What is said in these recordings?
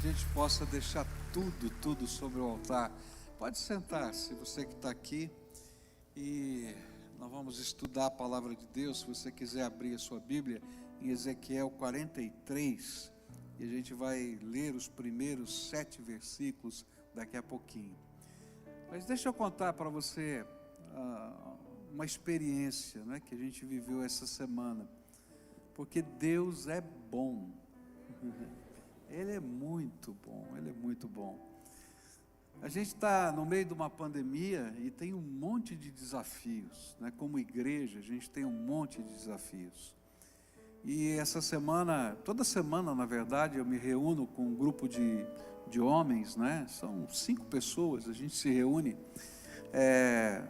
gente possa deixar tudo sobre o altar. Pode sentar-se, você que está aqui, e nós vamos estudar a palavra de Deus. Se você quiser abrir a sua Bíblia em Ezequiel 43, e a gente vai ler os primeiros 7 versículos daqui a pouquinho. Mas deixa eu contar para você uma experiência, né, que a gente viveu essa semana, porque Deus é bom. Ele é muito bom, Ele é muito bom. A gente está no meio de uma pandemia e tem um monte de desafios, né? Como igreja, a gente tem um monte de desafios. E essa semana, toda semana, na verdade, eu me reúno com um grupo de homens, né? São 5 pessoas, a gente se reúne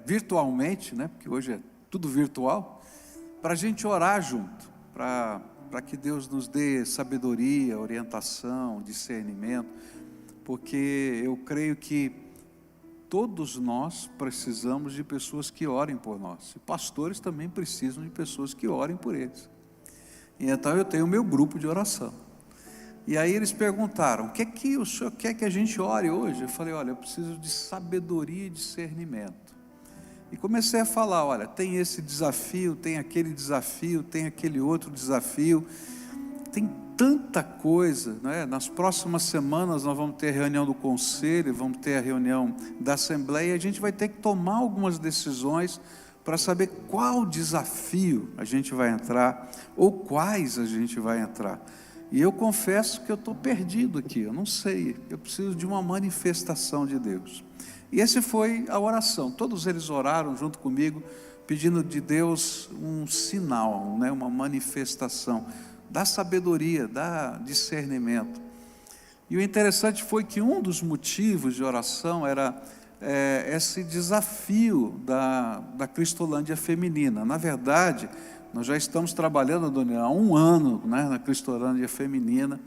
virtualmente, né? Porque hoje é tudo virtual, para a gente orar junto, para que Deus nos dê sabedoria, orientação, discernimento, porque eu creio que todos nós precisamos de pessoas que orem por nós, e pastores também precisam de pessoas que orem por eles. E então eu tenho o meu grupo de oração, e aí eles perguntaram: o que é que o senhor quer que a gente ore hoje? Eu falei: olha, eu preciso de sabedoria e discernimento. E comecei a falar: olha, tem esse desafio, tem aquele desafio, tem aquele outro desafio, tem tanta coisa, né? Nas próximas semanas nós vamos ter a reunião do conselho, vamos ter a reunião da assembleia, e a gente vai ter que tomar algumas decisões para saber qual desafio a gente vai entrar, ou quais a gente vai entrar. E eu confesso que eu estou perdido aqui, eu não sei, eu preciso de uma manifestação de Deus. E essa foi a oração. Todos eles oraram junto comigo, pedindo de Deus um sinal, né? Uma manifestação da sabedoria, da discernimento. E o interessante foi que um dos motivos de oração era esse desafio da Cristolândia Feminina. Na verdade, nós já estamos trabalhando, Daniel, há 1 ano, né, na Cristolândia Feminina,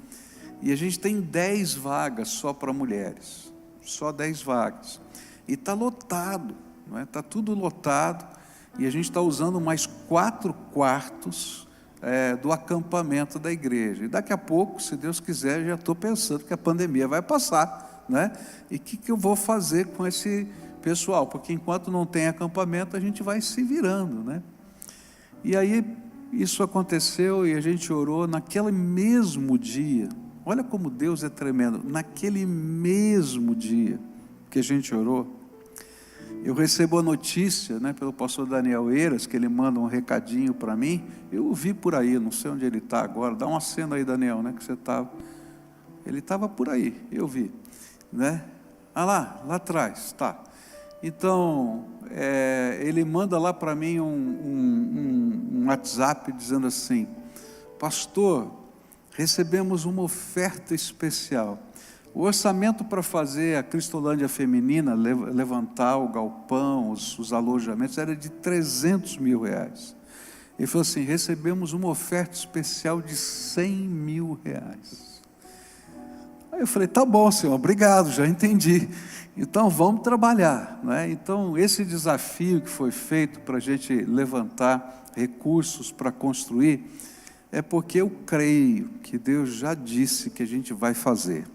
e a gente tem 10 vagas só para mulheres, só 10 vagas. E está lotado, não é? Está tudo lotado, e a gente está usando mais 4 quartos do acampamento da igreja. E daqui a pouco, se Deus quiser, já estou pensando que a pandemia vai passar, né? E o que eu vou fazer com esse pessoal? Porque enquanto não tem acampamento, a gente vai se virando, né? E aí isso aconteceu, e a gente orou naquele mesmo dia. Olha como Deus é tremendo. Naquele mesmo dia que a gente orou, eu recebo a notícia, né, pelo pastor Daniel Eiras, que ele manda um recadinho para mim. Eu o vi por aí, não sei onde ele está agora. Dá uma cena aí, Daniel, né, que você estava. Ele estava por aí, eu vi, né? Ah, lá atrás, tá. Então, ele manda lá para mim um WhatsApp dizendo assim: pastor, recebemos uma oferta especial. O orçamento para fazer a Cristolândia Feminina, levantar o galpão, os alojamentos, era de R$300 mil. Ele falou assim: recebemos uma oferta especial de R$100 mil. Aí eu falei: tá bom, senhor, obrigado, já entendi. Então vamos trabalhar, né? Então esse desafio que foi feito para a gente levantar recursos para construir, é porque eu creio que Deus já disse que a gente vai fazer.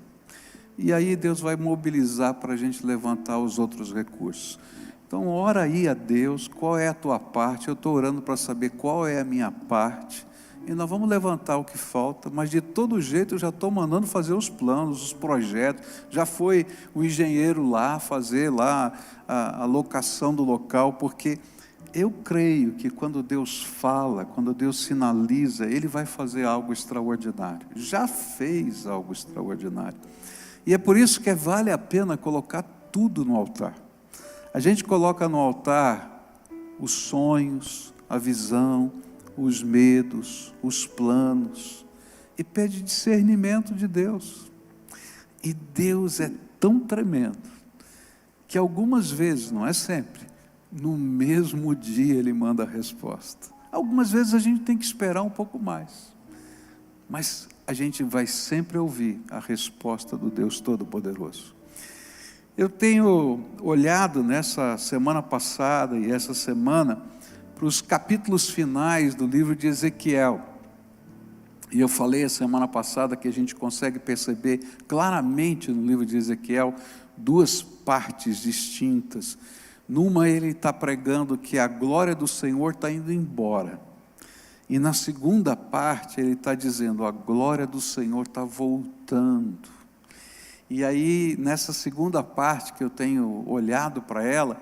E aí Deus vai mobilizar para a gente levantar os outros recursos. Então ora aí a Deus, qual é a tua parte? Eu estou orando para saber qual é a minha parte, e nós vamos levantar o que falta, mas de todo jeito eu já estou mandando fazer os planos, os projetos. Já foi o engenheiro lá fazer lá a locação do local, porque eu creio que quando Deus fala, quando Deus sinaliza, Ele vai fazer algo extraordinário. Já fez algo extraordinário. E é por isso que vale a pena colocar tudo no altar. A gente coloca no altar os sonhos, a visão, os medos, os planos, e pede discernimento de Deus. E Deus é tão tremendo, que algumas vezes, não é sempre, no mesmo dia Ele manda a resposta. Algumas vezes a gente tem que esperar um pouco mais, mas a gente vai sempre ouvir a resposta do Deus Todo-Poderoso. Eu tenho olhado nessa semana passada e essa semana para os capítulos finais do livro de Ezequiel. E eu falei a semana passada que a gente consegue perceber claramente no livro de Ezequiel duas partes distintas. Numa ele está pregando que a glória do Senhor está indo embora. E na segunda parte ele está dizendo, a glória do Senhor está voltando. E aí nessa segunda parte que eu tenho olhado para ela,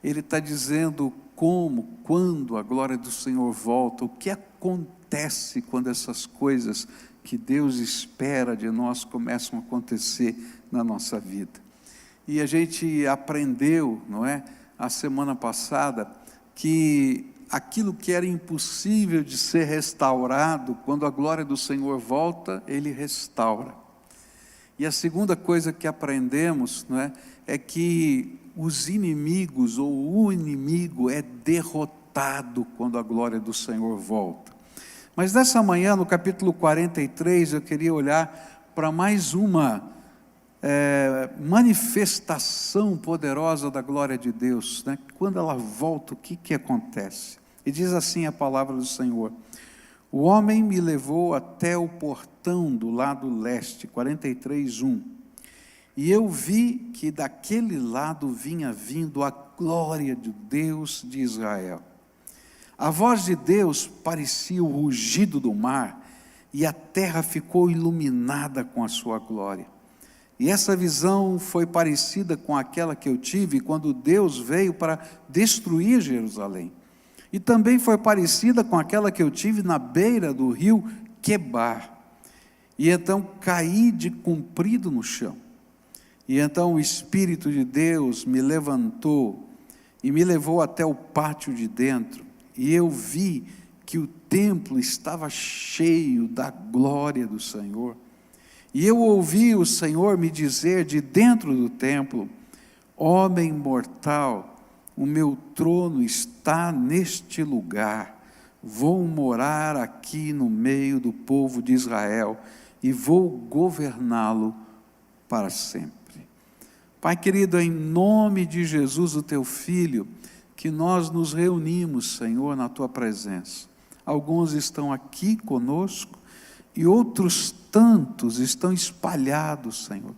ele está dizendo como, quando a glória do Senhor volta, o que acontece quando essas coisas que Deus espera de nós começam a acontecer na nossa vida. E a gente aprendeu, não é, a semana passada, que aquilo que era impossível de ser restaurado, quando a glória do Senhor volta, Ele restaura. E a segunda coisa que aprendemos, não é, é que os inimigos, ou o inimigo é derrotado quando a glória do Senhor volta. Mas nessa manhã, no capítulo 43, eu queria olhar para mais uma manifestação poderosa da glória de Deus, né? Quando ela volta, o que acontece? E diz assim a palavra do Senhor: o homem me levou até o portão do lado leste, 43:1, e eu vi que daquele lado vinha vindo a glória de Deus de Israel. A voz de Deus parecia o rugido do mar, e a terra ficou iluminada com a sua glória. E essa visão foi parecida com aquela que eu tive quando Deus veio para destruir Jerusalém. E também foi parecida com aquela que eu tive na beira do rio Quebar. E então caí de comprido no chão. E então o Espírito de Deus me levantou e me levou até o pátio de dentro. E eu vi que o templo estava cheio da glória do Senhor. E eu ouvi o Senhor me dizer de dentro do templo: homem mortal, o meu trono está neste lugar, vou morar aqui no meio do povo de Israel e vou governá-lo para sempre. Pai querido, em nome de Jesus, o teu Filho, que nós nos reunimos, Senhor, na tua presença. Alguns estão aqui conosco e outros tantos estão espalhados, Senhor.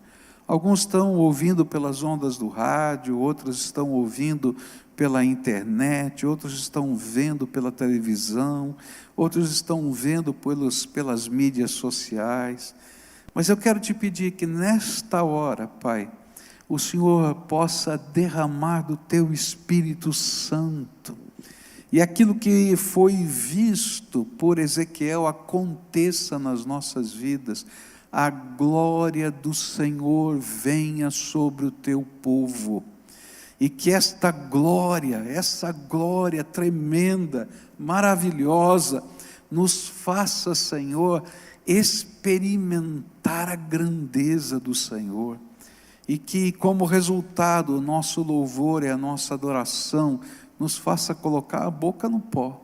Alguns estão ouvindo pelas ondas do rádio, outros estão ouvindo pela internet, outros estão vendo pela televisão, outros estão vendo pelas mídias sociais. Mas eu quero te pedir que nesta hora, Pai, o Senhor possa derramar do teu Espírito Santo, e aquilo que foi visto por Ezequiel aconteça nas nossas vidas. A glória do Senhor venha sobre o teu povo, e que essa glória tremenda, maravilhosa, nos faça, Senhor, experimentar a grandeza do Senhor, e que como resultado o nosso louvor e a nossa adoração nos faça colocar a boca no pó,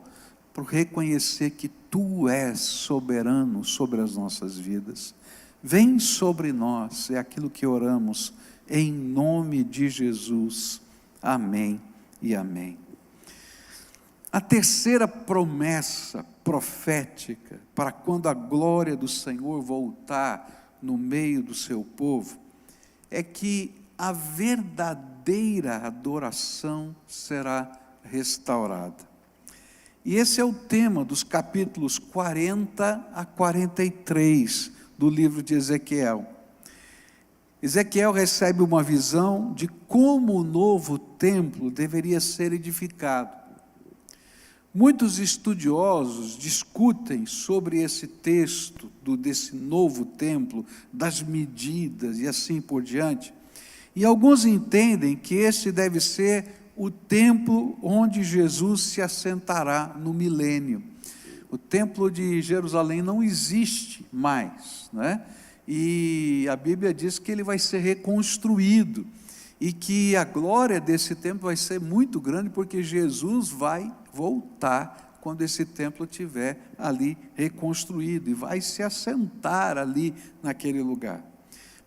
para reconhecer que Tu és soberano sobre as nossas vidas. Vem sobre nós, é aquilo que oramos, em nome de Jesus, amém e amém. A terceira promessa profética, para quando a glória do Senhor voltar no meio do seu povo, é que a verdadeira adoração será restaurada. E esse é o tema dos capítulos 40 a 43 do livro de Ezequiel. Ezequiel recebe uma visão de como o novo templo deveria ser edificado. Muitos estudiosos discutem sobre esse texto desse novo templo, das medidas e assim por diante. E alguns entendem que esse deve ser o templo onde Jesus se assentará no milênio. O templo de Jerusalém não existe mais, né? E a Bíblia diz que ele vai ser reconstruído, e que a glória desse templo vai ser muito grande, porque Jesus vai voltar quando esse templo estiver ali reconstruído, e vai se assentar ali naquele lugar.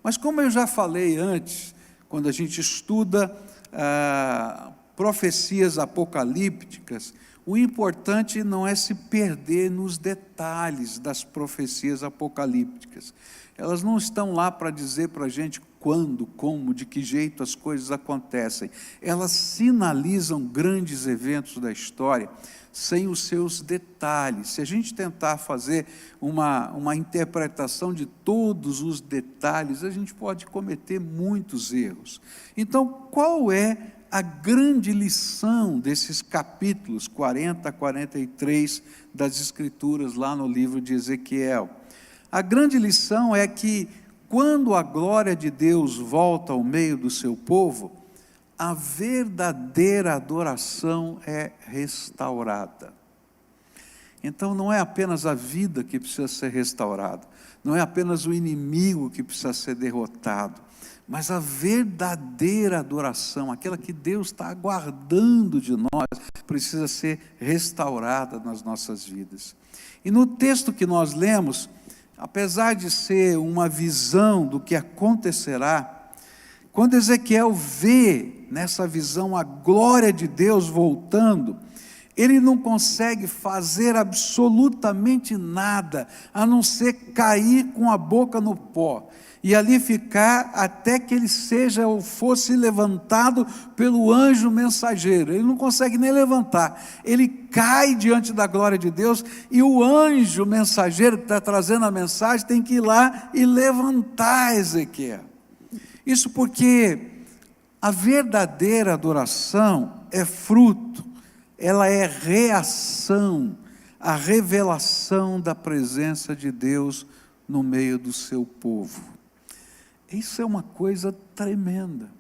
Mas como eu já falei antes, quando a gente estuda profecias apocalípticas, O importante não é se perder nos detalhes das profecias apocalípticas. Elas não estão lá para dizer para a gente quando, como, de que jeito as coisas acontecem. Elas sinalizam grandes eventos da história, sem os seus detalhes. Se a gente tentar fazer uma interpretação de todos os detalhes, a gente pode cometer muitos erros. Então, qual é a grande lição desses capítulos 40 a 43 das Escrituras, lá no livro de Ezequiel? A grande lição é que, quando a glória de Deus volta ao meio do seu povo, a verdadeira adoração é restaurada. Então não é apenas a vida que precisa ser restaurada, não é apenas o inimigo que precisa ser derrotado, mas a verdadeira adoração, aquela que Deus está aguardando de nós, precisa ser restaurada nas nossas vidas. E no texto que nós lemos, apesar de ser uma visão do que acontecerá, quando Ezequiel vê nessa visão a glória de Deus voltando, ele não consegue fazer absolutamente nada, a não ser cair com a boca no pó, e ali ficar até que ele seja ou fosse levantado pelo anjo mensageiro. Ele não consegue nem levantar, ele cai diante da glória de Deus, e o anjo mensageiro que está trazendo a mensagem tem que ir lá e levantar Ezequiel. Isso porque a verdadeira adoração é fruto, ela é reação à revelação da presença de Deus no meio do seu povo. Isso é uma coisa tremenda.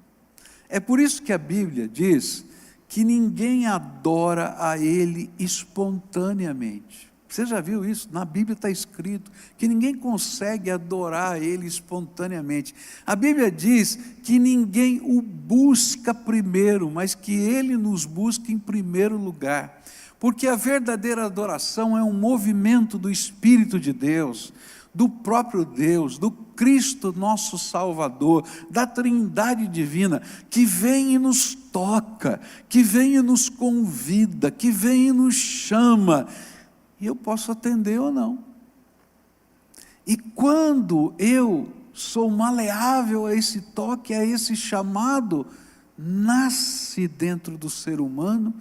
É por isso que a Bíblia diz que ninguém adora a Ele espontaneamente. Você já viu isso? Na Bíblia está escrito que ninguém consegue adorar a Ele espontaneamente. A Bíblia diz que ninguém o busca primeiro, mas que Ele nos busca em primeiro lugar. Porque a verdadeira adoração é um movimento do Espírito de Deus, do próprio Deus, do Cristo nosso Salvador, da Trindade Divina, que vem e nos toca, que vem e nos convida, que vem e nos chama, e eu posso atender ou não. E quando eu sou maleável a esse toque, a esse chamado, nasce dentro do ser humano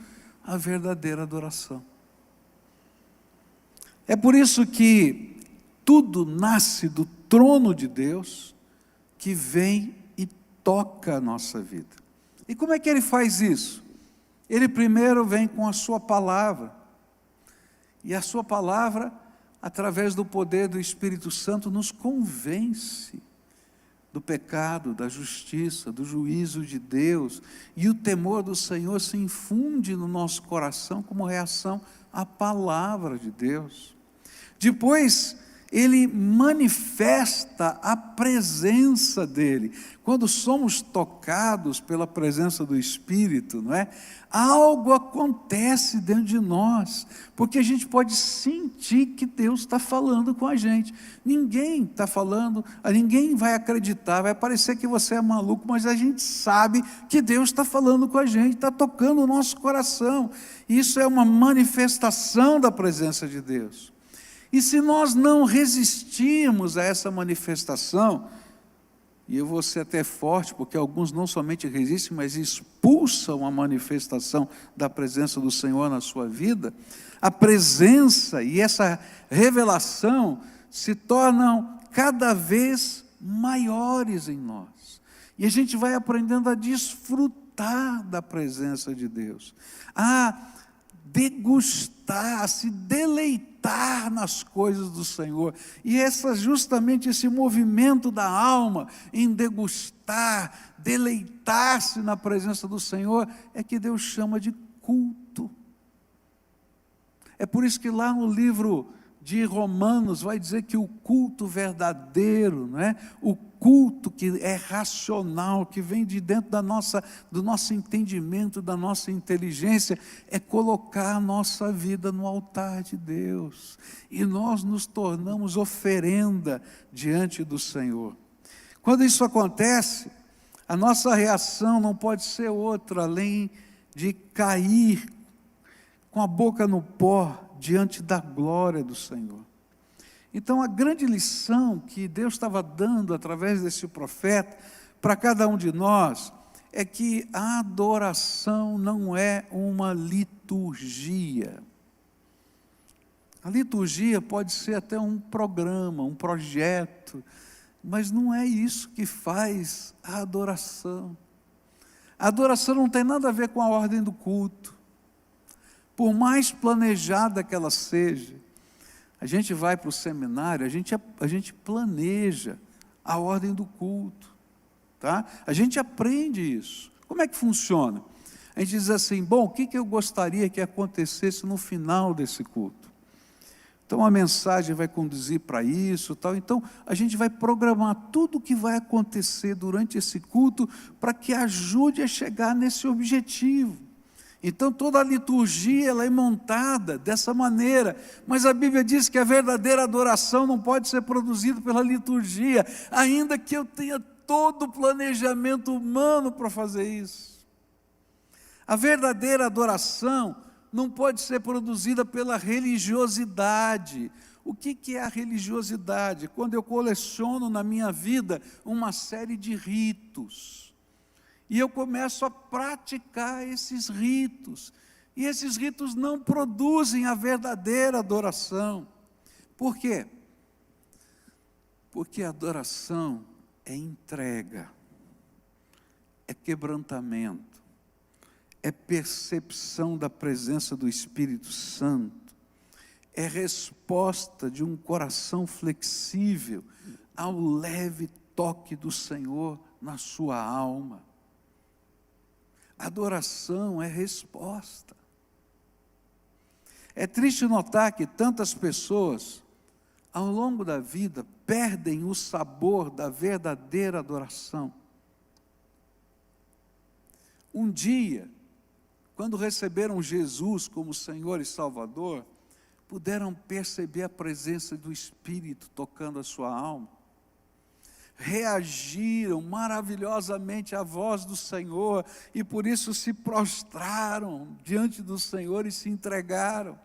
a verdadeira adoração. É por isso que tudo nasce do trono de Deus, que vem e toca a nossa vida. E como é que Ele faz isso? Ele primeiro vem com a sua palavra, e a sua palavra, através do poder do Espírito Santo, nos convence do pecado, da justiça, do juízo de Deus, e o temor do Senhor se infunde no nosso coração como reação à palavra de Deus. Depois, Ele manifesta a presença dEle. Quando somos tocados pela presença do Espírito, não é? Algo acontece dentro de nós, porque a gente pode sentir que Deus está falando com a gente. Ninguém está falando, ninguém vai acreditar, vai parecer que você é maluco, mas a gente sabe que Deus está falando com a gente, está tocando o nosso coração. Isso é uma manifestação da presença de Deus. E se nós não resistirmos a essa manifestação, e eu vou ser até forte, porque alguns não somente resistem, mas expulsam a manifestação da presença do Senhor na sua vida, a presença e essa revelação se tornam cada vez maiores em nós. E a gente vai aprendendo a desfrutar da presença de Deus, a degustar, a se deleitar nas coisas do Senhor. E justamente esse movimento da alma em degustar, deleitar-se na presença do Senhor, é que Deus chama de culto. É por isso que lá no livro de Romanos vai dizer que o culto verdadeiro, não é? O culto que é racional, que vem de dentro do nosso entendimento, da nossa inteligência, é colocar a nossa vida no altar de Deus, e nós nos tornamos oferenda diante do Senhor. Quando isso acontece, a nossa reação não pode ser outra, além de cair com a boca no pó, diante da glória do Senhor. Então, a grande lição que Deus estava dando através desse profeta para cada um de nós é que a adoração não é uma liturgia. A liturgia pode ser até um programa, um projeto, mas não é isso que faz a adoração. A adoração não tem nada a ver com a ordem do culto. Por mais planejada que ela seja, a gente vai para o seminário, a gente planeja a ordem do culto, tá? A gente aprende isso. Como é que funciona? A gente diz assim, bom, o que eu gostaria que acontecesse no final desse culto? Então a mensagem vai conduzir para isso, tal. Então a gente vai programar tudo o que vai acontecer durante esse culto para que ajude a chegar nesse objetivo. Então toda a liturgia ela é montada dessa maneira, mas a Bíblia diz que a verdadeira adoração não pode ser produzida pela liturgia, ainda que eu tenha todo o planejamento humano para fazer isso. A verdadeira adoração não pode ser produzida pela religiosidade. O que é a religiosidade? Quando eu coleciono na minha vida uma série de ritos, e eu começo a praticar esses ritos, e esses ritos não produzem a verdadeira adoração. Por quê? Porque a adoração é entrega, é quebrantamento, é percepção da presença do Espírito Santo, é resposta de um coração flexível ao leve toque do Senhor na sua alma. Adoração é resposta. É triste notar que tantas pessoas, ao longo da vida, perdem o sabor da verdadeira adoração. Um dia, quando receberam Jesus como Senhor e Salvador, puderam perceber a presença do Espírito tocando a sua alma. Reagiram maravilhosamente à voz do Senhor e por isso se prostraram diante do Senhor e se entregaram.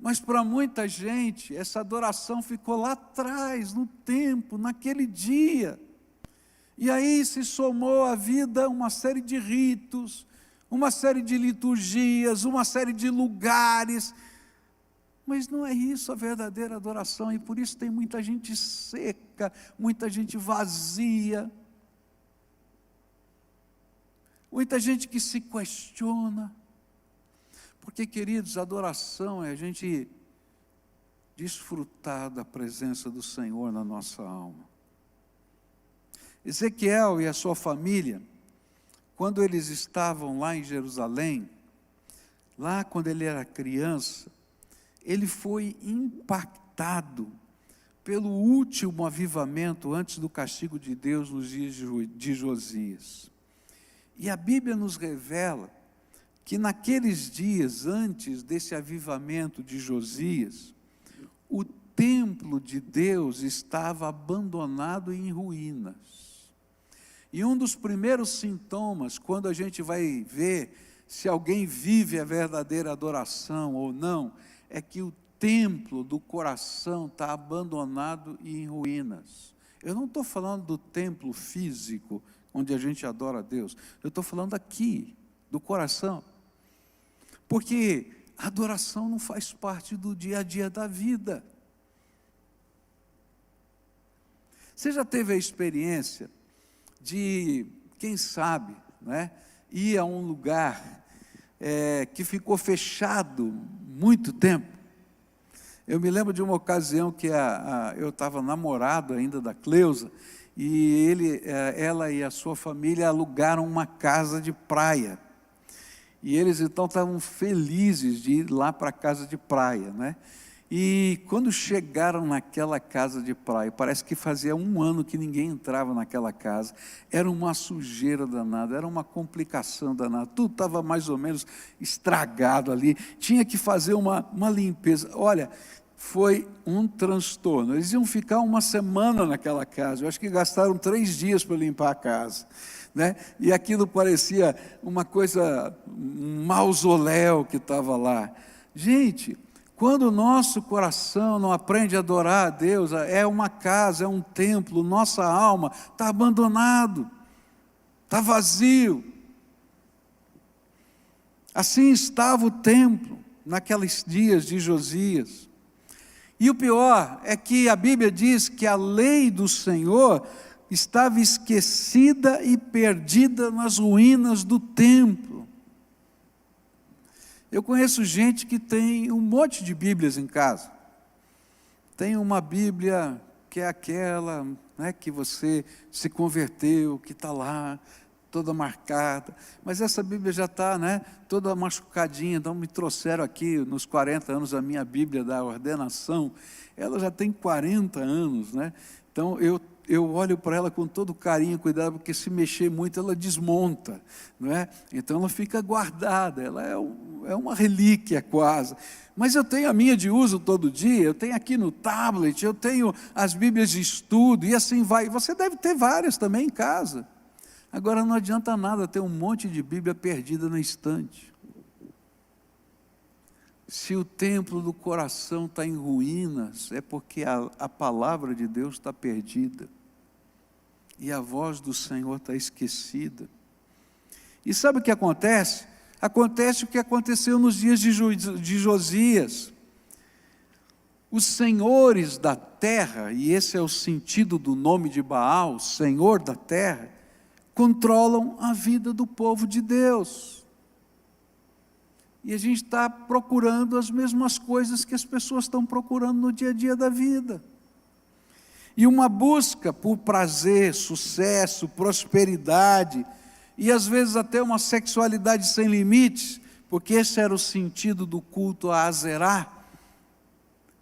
Mas para muita gente, essa adoração ficou lá atrás, no tempo, naquele dia. E aí se somou à vida uma série de ritos, uma série de liturgias, uma série de lugares. Mas não é isso a verdadeira adoração, e por isso tem muita gente seca, muita gente vazia, muita gente que se questiona. Porque, queridos, adoração é a gente desfrutar da presença do Senhor na nossa alma. Ezequiel e a sua família, quando eles estavam lá em Jerusalém, lá quando ele era criança, ele foi impactado pelo último avivamento antes do castigo de Deus nos dias de Josias. E a Bíblia nos revela que naqueles dias antes desse avivamento de Josias, o templo de Deus estava abandonado e em ruínas. E um dos primeiros sintomas, quando a gente vai ver se alguém vive a verdadeira adoração ou não, é que o templo do coração está abandonado e em ruínas. Eu não estou falando do templo físico, onde a gente adora a Deus. Eu estou falando aqui, do coração. Porque a adoração não faz parte do dia a dia da vida. Você já teve a experiência de, quem sabe, né, ir a um lugar que ficou fechado muito tempo? Eu me lembro de uma ocasião que eu estava namorado ainda da Cleusa, e ela e a sua família alugaram uma casa de praia. E eles então estavam felizes de ir lá para a casa de praia, né? E quando chegaram naquela casa de praia, parece que fazia 1 ano que ninguém entrava naquela casa, era uma sujeira danada, era uma complicação danada, tudo estava mais ou menos estragado ali, tinha que fazer uma limpeza. Olha, foi um transtorno. Eles iam ficar uma semana naquela casa. Eu acho que gastaram 3 dias para limpar a casa, né? E aquilo parecia uma coisa, um mausoléu que estava lá. Gente, quando o nosso coração não aprende a adorar a Deus, é uma casa, é um templo, nossa alma está abandonado, está vazio. Assim estava o templo naqueles dias de Josias. E o pior é que a Bíblia diz que a lei do Senhor estava esquecida e perdida nas ruínas do templo. Eu conheço gente que tem um monte de Bíblias em casa. Tem uma Bíblia que é aquela, né, que você se converteu, que está lá, toda marcada, mas essa Bíblia já está, né, toda machucadinha. Então me trouxeram aqui, nos 40 anos, a minha Bíblia da ordenação, ela já tem 40 anos, né? Então eu olho para ela com todo carinho e cuidado, porque se mexer muito ela desmonta, não é? Então ela fica guardada, ela é uma relíquia quase. Mas eu tenho a minha de uso todo dia, eu tenho aqui no tablet, eu tenho as Bíblias de estudo, e assim vai. Você deve ter várias também em casa. Agora não adianta nada ter um monte de Bíblia perdida na estante. Se o templo do coração está em ruínas, é porque a palavra de Deus está perdida. E a voz do Senhor está esquecida. E sabe o que acontece? Acontece o que aconteceu nos dias de Josias. Os senhores da terra, e esse é o sentido do nome de Baal, Senhor da terra, controlam a vida do povo de Deus. E a gente está procurando as mesmas coisas que as pessoas estão procurando no dia a dia da vida. E uma busca por prazer, sucesso, prosperidade, e às vezes até uma sexualidade sem limites, porque esse era o sentido do culto a Azerá,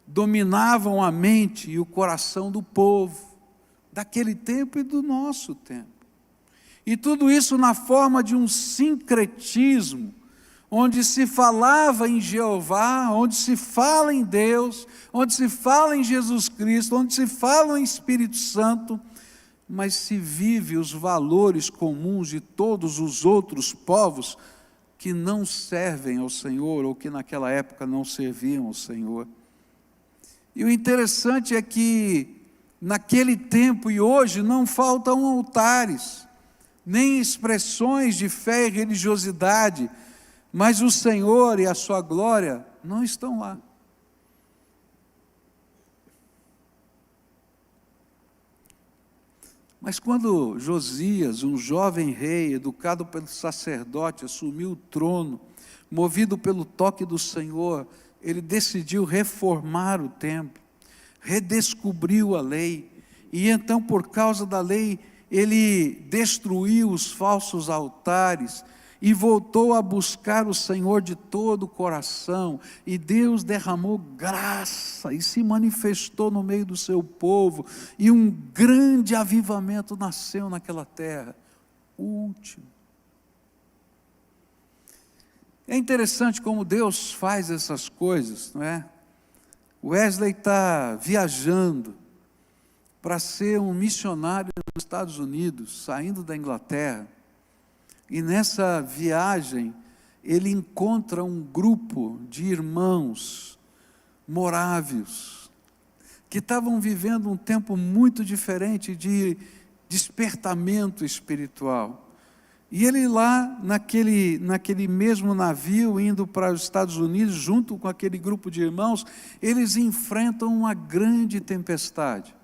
dominavam a mente e o coração do povo, daquele tempo e do nosso tempo. E tudo isso na forma de um sincretismo, onde se falava em Jeová, onde se fala em Deus, onde se fala em Jesus Cristo, onde se fala em Espírito Santo, mas se vive os valores comuns de todos os outros povos que não servem ao Senhor, ou que naquela época não serviam ao Senhor. E o interessante é que naquele tempo e hoje não faltam altares, nem expressões de fé e religiosidade, mas o Senhor e a sua glória não estão lá. Mas quando Josias, um jovem rei, educado pelo sacerdote, assumiu o trono, movido pelo toque do Senhor, ele decidiu reformar o templo, redescobriu a lei, e então, por causa da lei, ele destruiu os falsos altares e voltou a buscar o Senhor de todo o coração, e Deus derramou graça e se manifestou no meio do seu povo, e um grande avivamento nasceu naquela terra, o último. É interessante como Deus faz essas coisas, não é? Wesley está viajando para ser um missionário nos Estados Unidos, saindo da Inglaterra, e nessa viagem ele encontra um grupo de irmãos morávios, que estavam vivendo um tempo muito diferente de despertamento espiritual. E ele lá, naquele mesmo navio, indo para os Estados Unidos, junto com aquele grupo de irmãos, eles enfrentam uma grande tempestade.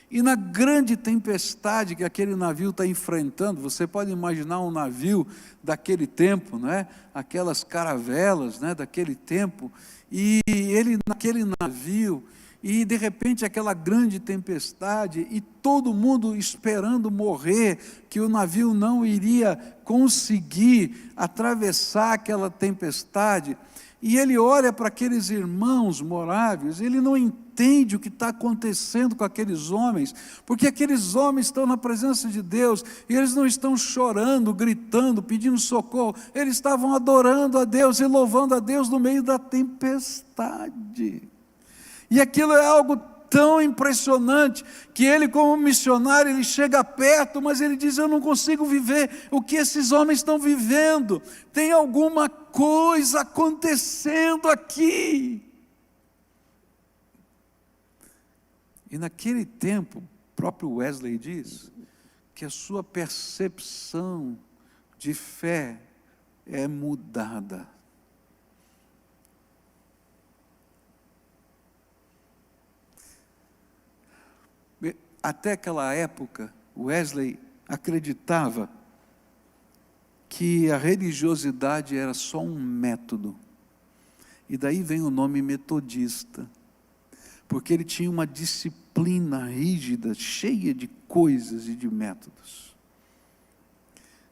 E na grande tempestade que aquele navio está enfrentando, você pode imaginar um navio daquele tempo, não é? Aquelas caravelas, né, daquele tempo, e ele naquele navio, e de repente aquela grande tempestade, e todo mundo esperando morrer, que o navio não iria conseguir atravessar aquela tempestade, e ele olha para aqueles irmãos moráveis, ele não entende o que está acontecendo com aqueles homens, porque aqueles homens estão na presença de Deus, e eles não estão chorando, gritando, pedindo socorro, eles estavam adorando a Deus e louvando a Deus no meio da tempestade. E aquilo é algo tão impressionante, que ele, como missionário, ele chega perto, mas ele diz: eu não consigo viver o que esses homens estão vivendo, tem alguma coisa acontecendo aqui. E naquele tempo, o próprio Wesley diz que a sua percepção de fé é mudada. Até aquela época, Wesley acreditava que a religiosidade era só um método. E daí vem o nome metodista, porque ele tinha uma disciplina rígida, cheia de coisas e de métodos.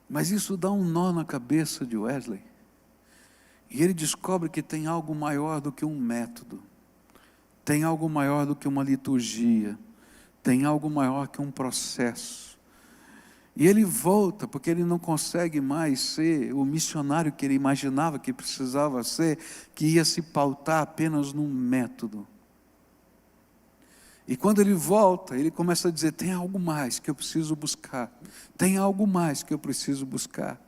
Mas isso dá um nó na cabeça de Wesley. E ele descobre que tem algo maior do que um método, tem algo maior do que uma liturgia, tem algo maior que um processo. E ele volta, porque ele não consegue mais ser o missionário que ele imaginava que precisava ser, que ia se pautar apenas num método. E quando ele volta, ele começa a dizer: tem algo mais que eu preciso buscar, tem algo mais que eu preciso buscar.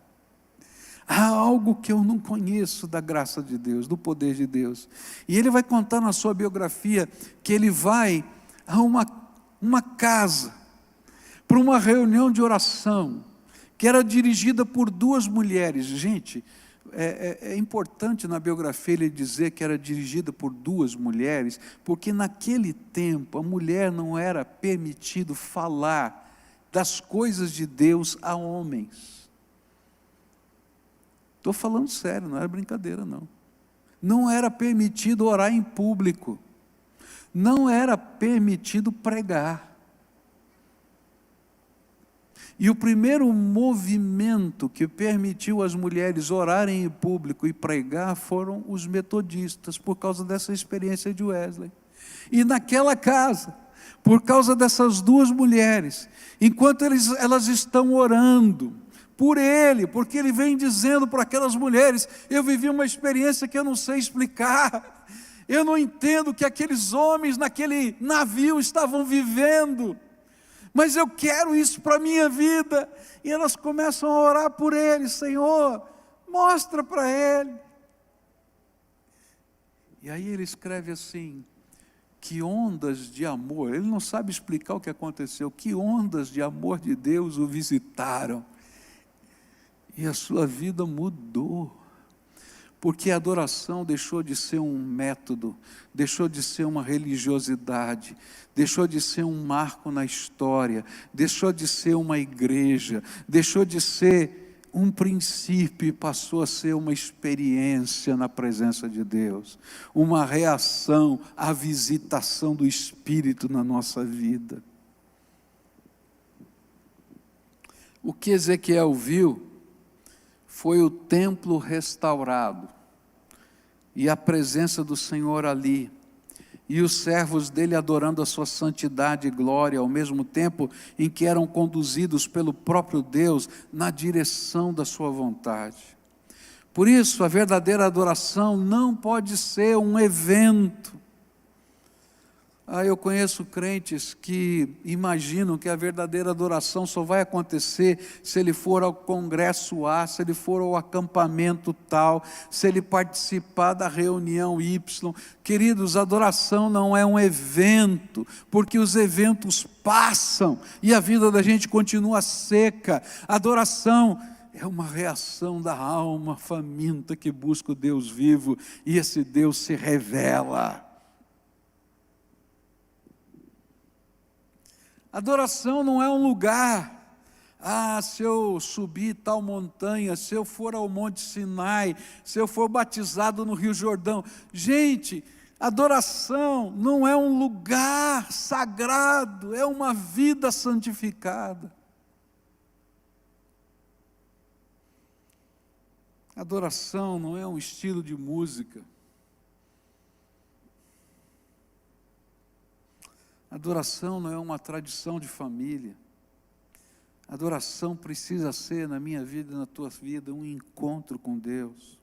Há algo que eu não conheço da graça de Deus, do poder de Deus. E ele vai contar na sua biografia que ele vai a uma casa, para uma reunião de oração, que era dirigida por duas mulheres. Gente, é importante na biografia ele dizer que era dirigida por duas mulheres, porque naquele tempo a mulher não era permitido falar das coisas de Deus a homens. Estou falando sério, não era brincadeira não. Não era permitido orar em público. Não era permitido pregar. E o primeiro movimento que permitiu as mulheres orarem em público e pregar foram os metodistas, por causa dessa experiência de Wesley. E naquela casa, por causa dessas duas mulheres, enquanto elas estão orando por ele, porque ele vem dizendo para aquelas mulheres: eu vivi uma experiência que eu não sei explicar. Eu não entendo o que aqueles homens naquele navio estavam vivendo, mas eu quero isso para a minha vida. E elas começam a orar por ele: Senhor, mostra para ele. E aí ele escreve assim: que ondas de amor, ele não sabe explicar o que aconteceu, que ondas de amor de Deus o visitaram, e a sua vida mudou. Porque a adoração deixou de ser um método, deixou de ser uma religiosidade, deixou de ser um marco na história, deixou de ser uma igreja, deixou de ser um princípio e passou a ser uma experiência na presença de Deus, uma reação à visitação do Espírito na nossa vida. O que Ezequiel viu foi o templo restaurado, e a presença do Senhor ali, e os servos dele adorando a sua santidade e glória, ao mesmo tempo em que eram conduzidos pelo próprio Deus na direção da sua vontade. Por isso, a verdadeira adoração não pode ser um evento. Eu conheço crentes que imaginam que a verdadeira adoração só vai acontecer se ele for ao congresso A, se ele for ao acampamento tal, se ele participar da reunião Y. Queridos, adoração não é um evento, porque os eventos passam e a vida da gente continua seca. Adoração é uma reação da alma faminta que busca o Deus vivo, e esse Deus se revela. Adoração não é um lugar: se eu subir tal montanha, se eu for ao Monte Sinai, se eu for batizado no Rio Jordão. Gente, adoração não é um lugar sagrado, é uma vida santificada. Adoração não é um estilo de música. Adoração não é uma tradição de família. Adoração precisa ser, na minha vida e na tua vida, um encontro com Deus,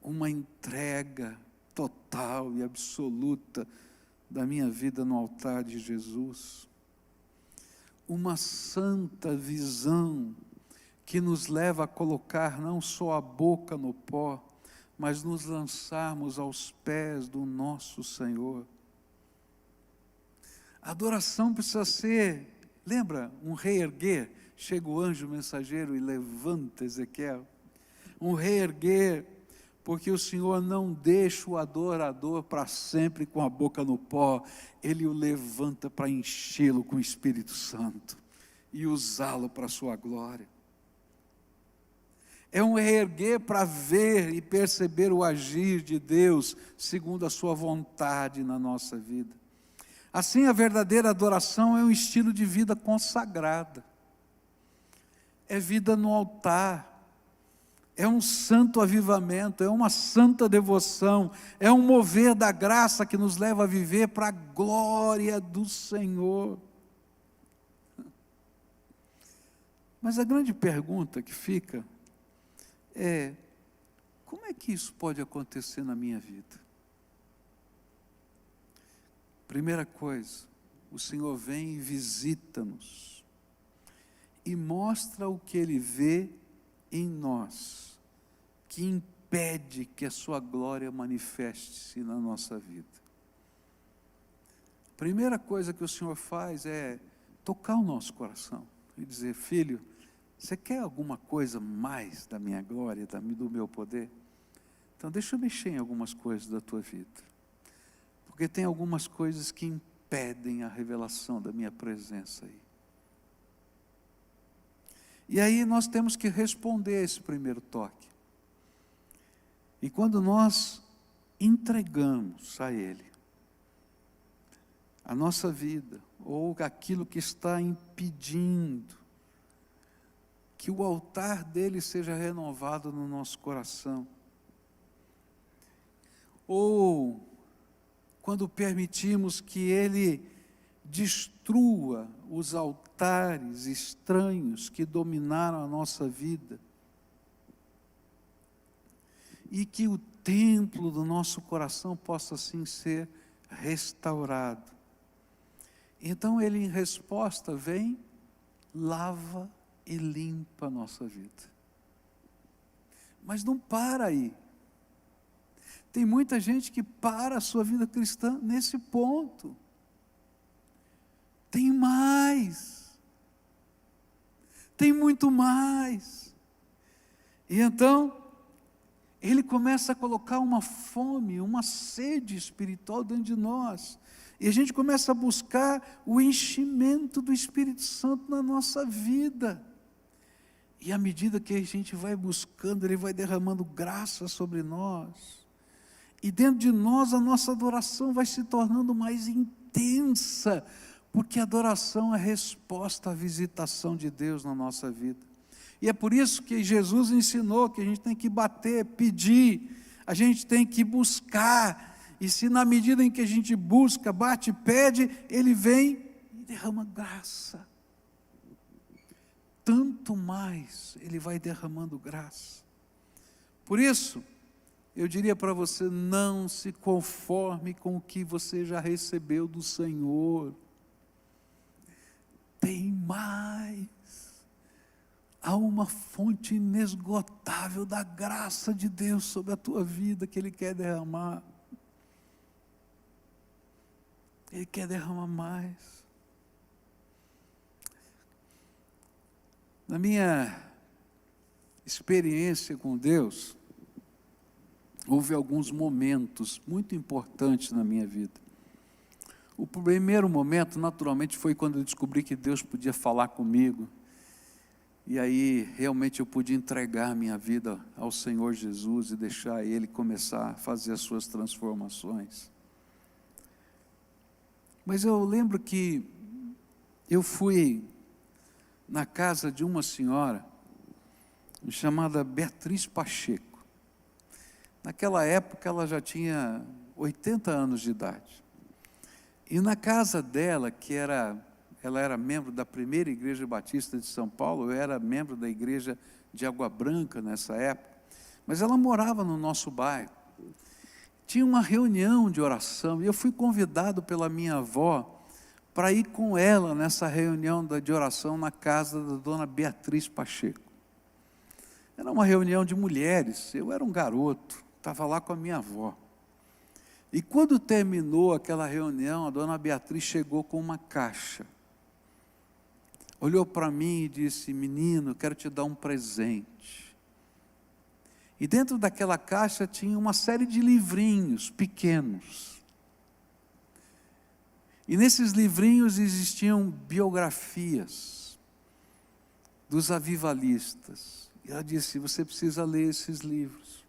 uma entrega total e absoluta da minha vida no altar de Jesus. Uma santa visão que nos leva a colocar não só a boca no pó, mas nos lançarmos aos pés do nosso Senhor. A adoração precisa ser, lembra, um reerguer. Chega o anjo mensageiro e levanta Ezequiel. Um reerguer, porque o Senhor não deixa o adorador para sempre com a boca no pó. Ele o levanta para enchê-lo com o Espírito Santo e usá-lo para a sua glória. É um reerguer para ver e perceber o agir de Deus segundo a sua vontade na nossa vida. Assim, a verdadeira adoração é um estilo de vida consagrada. É vida no altar. É um santo avivamento, é uma santa devoção, é um mover da graça que nos leva a viver para a glória do Senhor. Mas a grande pergunta que fica é: como é que isso pode acontecer na minha vida? Primeira coisa, o Senhor vem e visita-nos e mostra o que Ele vê em nós, que impede que a sua glória manifeste-se na nossa vida. A primeira coisa que o Senhor faz é tocar o nosso coração e dizer: filho, você quer alguma coisa mais da minha glória, do meu poder? Então deixa eu mexer em algumas coisas da tua vida, porque tem algumas coisas que impedem a revelação da minha presença aí. E aí nós temos que responder a esse primeiro toque. E quando nós entregamos a Ele a nossa vida, ou aquilo que está impedindo que o altar dele seja renovado no nosso coração, ou quando permitimos que Ele destrua os altares estranhos que dominaram a nossa vida, e que o templo do nosso coração possa assim ser restaurado. Então Ele, em resposta, vem, lava e limpa a nossa vida. Mas não para aí. Tem muita gente que para a sua vida cristã nesse ponto. Tem mais. Tem muito mais. E então, Ele começa a colocar uma fome, uma sede espiritual dentro de nós. E a gente começa a buscar o enchimento do Espírito Santo na nossa vida. E à medida que a gente vai buscando, Ele vai derramando graça sobre nós. E dentro de nós a nossa adoração vai se tornando mais intensa, porque a adoração é resposta à visitação de Deus na nossa vida. E é por isso que Jesus ensinou que a gente tem que bater, pedir, a gente tem que buscar. E se na medida em que a gente busca, bate, pede, Ele vem e derrama graça. Tanto mais Ele vai derramando graça. Por isso, eu diria para você: não se conforme com o que você já recebeu do Senhor. Tem mais. Há uma fonte inesgotável da graça de Deus sobre a tua vida que Ele quer derramar. Ele quer derramar mais. Na minha experiência com Deus, houve alguns momentos muito importantes na minha vida. O primeiro momento, naturalmente, foi quando eu descobri que Deus podia falar comigo. E aí, realmente, eu pude entregar minha vida ao Senhor Jesus e deixar Ele começar a fazer as suas transformações. Mas eu lembro que eu fui na casa de uma senhora chamada Beatriz Pacheco. Naquela época ela já tinha 80 anos de idade. E na casa dela, ela era membro da primeira igreja batista de São Paulo, eu era membro da igreja de Água Branca nessa época, mas ela morava no nosso bairro. tinha uma reunião de oração, e eu fui convidado pela minha avó para ir com ela nessa reunião de oração na casa da dona Beatriz Pacheco. Era uma reunião de mulheres, eu era um garoto, estava lá com a minha avó. E quando terminou aquela reunião, a dona Beatriz chegou com uma caixa. Olhou para mim e disse: menino, quero te dar um presente. E dentro daquela caixa tinha uma série de livrinhos pequenos. E nesses livrinhos existiam biografias dos avivalistas. E ela disse: você precisa ler esses livros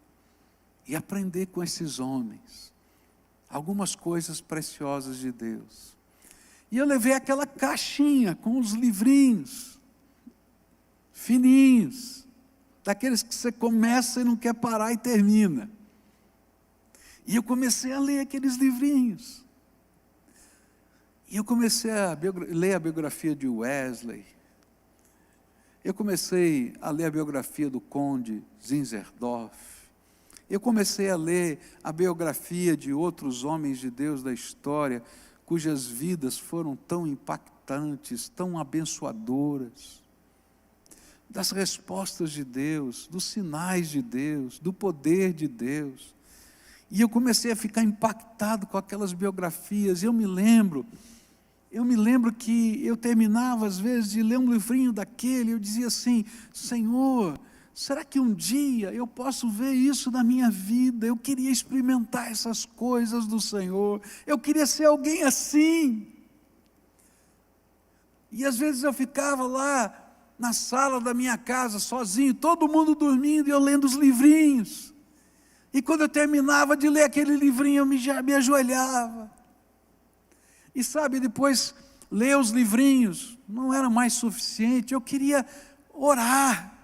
e aprender com esses homens algumas coisas preciosas de Deus. E eu levei aquela caixinha com os livrinhos fininhos, daqueles que você começa e não quer parar e termina. E eu comecei a ler aqueles livrinhos. E eu comecei a ler a biografia de Wesley. Eu comecei a ler a biografia do Conde Zinzendorf. Eu comecei a ler a biografia de outros homens de Deus da história, cujas vidas foram tão impactantes, tão abençoadoras, das respostas de Deus, dos sinais de Deus, do poder de Deus. E eu comecei a ficar impactado com aquelas biografias. Eu me lembro que eu terminava às vezes de ler um livrinho daquele, eu dizia assim: Senhor, será que um dia eu posso ver isso na minha vida? Eu queria experimentar essas coisas do Senhor, eu queria ser alguém assim. E às vezes eu ficava lá na sala da minha casa, sozinho, todo mundo dormindo, e eu lendo os livrinhos. E quando eu terminava de ler aquele livrinho, eu me ajoelhava. E sabe, depois ler os livrinhos não era mais suficiente, eu queria orar.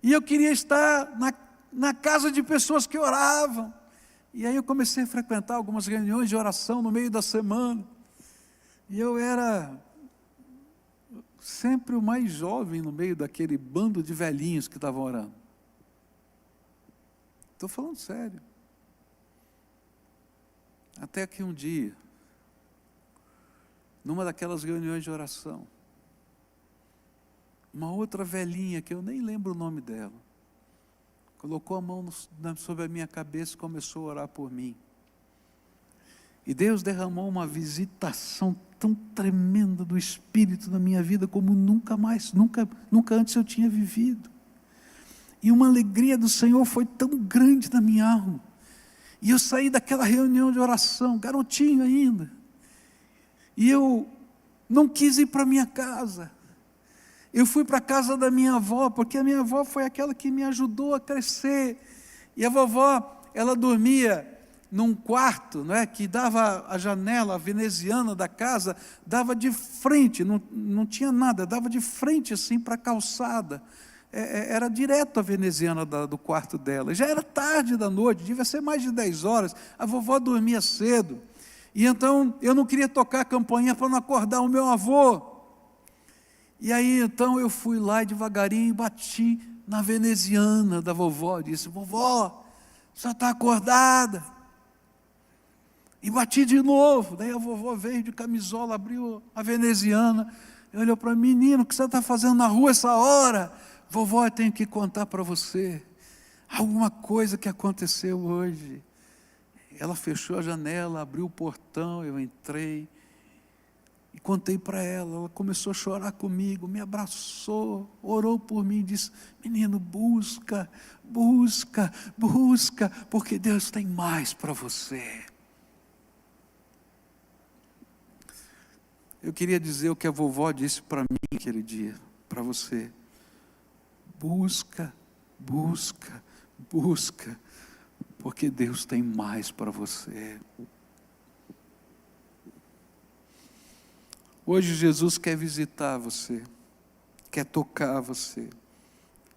E eu queria estar na casa de pessoas que oravam. E aí eu comecei a frequentar algumas reuniões de oração no meio da semana. E eu era sempre o mais jovem no meio daquele bando de velhinhos que estavam orando. Estou falando sério. Até que um dia, numa daquelas reuniões de oração, uma outra velhinha, que eu nem lembro o nome dela, colocou a mão sobre a minha cabeça e começou a orar por mim. E Deus derramou uma visitação tão tremenda do Espírito na minha vida, como nunca antes eu tinha vivido. E uma alegria do Senhor foi tão grande na minha alma. E eu saí daquela reunião de oração, garotinho ainda. E eu não quis ir para minha casa. Eu fui para a casa da minha avó, porque a minha avó foi aquela que me ajudou a crescer. E a vovó, ela dormia num quarto, não é, que dava a janela veneziana da casa, dava de frente, não tinha nada, dava de frente assim para a calçada. Era direto a veneziana do quarto dela. Já era tarde da noite, devia ser mais de 10 horas, a vovó dormia cedo. E então eu não queria tocar a campainha para não acordar o meu avô. E aí então eu fui lá e devagarinho bati na veneziana da vovó, disse: vovó, só está acordada? E bati de novo. Daí a vovó veio de camisola, abriu a veneziana, olhou para mim: menino, o que você está fazendo na rua essa hora? Vovó, eu tenho que contar para você alguma coisa que aconteceu hoje. Ela fechou a janela, abriu o portão, eu entrei e contei para ela. Ela começou a chorar comigo, me abraçou, orou por mim e disse: menino, busca, busca, busca, porque Deus tem mais para você. Eu queria dizer o que a vovó disse para mim aquele dia, para você: busca, busca, busca, porque Deus tem mais para você. Hoje Jesus quer visitar você, quer tocar você,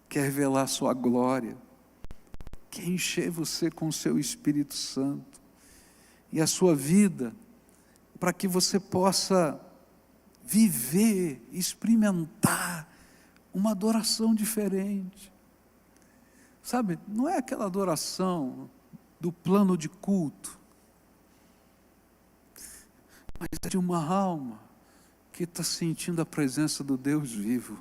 quer revelar sua glória, quer encher você com o seu Espírito Santo e a sua vida, para que você possa viver, experimentar uma adoração diferente. Sabe, não é aquela adoração do plano de culto, mas é de uma alma que está sentindo a presença do Deus vivo,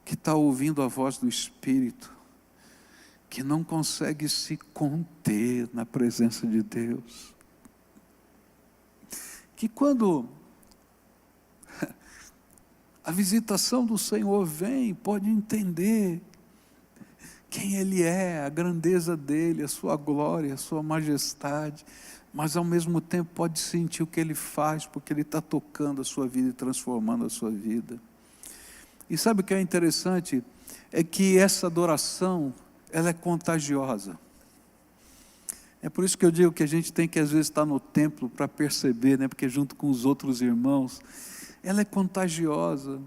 que está ouvindo a voz do Espírito, que não consegue se conter na presença de Deus. Que quando a visitação do Senhor vem, pode entender quem Ele é, a grandeza dEle, a sua glória, a sua majestade, mas ao mesmo tempo pode sentir o que Ele faz, porque Ele está tocando a sua vida e transformando a sua vida. E sabe o que é interessante? É que essa adoração, ela é contagiosa. É por isso que eu digo que a gente tem que às vezes estar no templo para perceber, né? Porque junto com os outros irmãos, ela é contagiosa.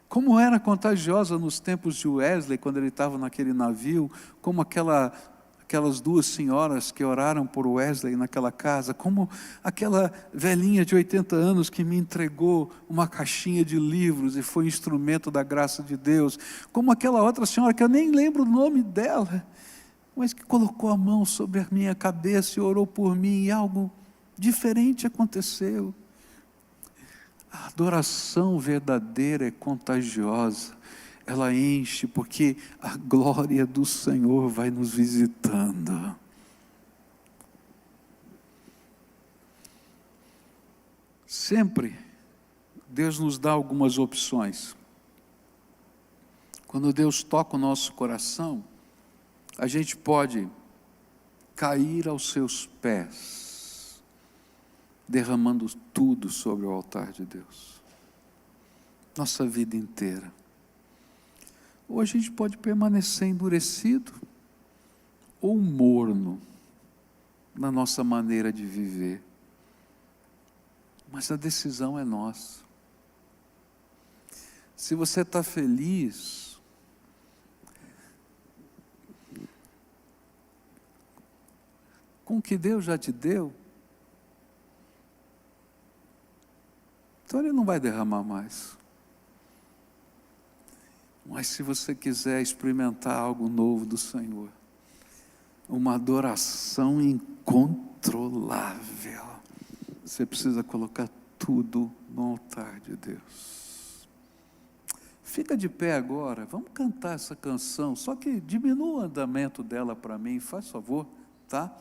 Como era contagiosa nos tempos de Wesley, quando ele estava naquele navio, como aquelas duas senhoras que oraram por Wesley naquela casa, como aquela velhinha de 80 anos que me entregou uma caixinha de livros e foi instrumento da graça de Deus, como aquela outra senhora que eu nem lembro o nome dela, mas que colocou a mão sobre a minha cabeça e orou por mim, e algo diferente aconteceu. A adoração verdadeira é contagiosa, ela enche, porque a glória do Senhor vai nos visitando. Sempre Deus nos dá algumas opções. Quando Deus toca o nosso coração, a gente pode cair aos seus pés, derramando tudo sobre o altar de Deus, nossa vida inteira. Ou a gente pode permanecer endurecido ou morno na nossa maneira de viver. Mas a decisão é nossa. Se você está feliz, com o que Deus já te deu, então Ele não vai derramar mais. Mas se você quiser experimentar algo novo do Senhor, uma adoração incontrolável, você precisa colocar tudo no altar de Deus. Fica de pé agora, vamos cantar essa canção, só que diminua o andamento dela para mim, faz favor, tá?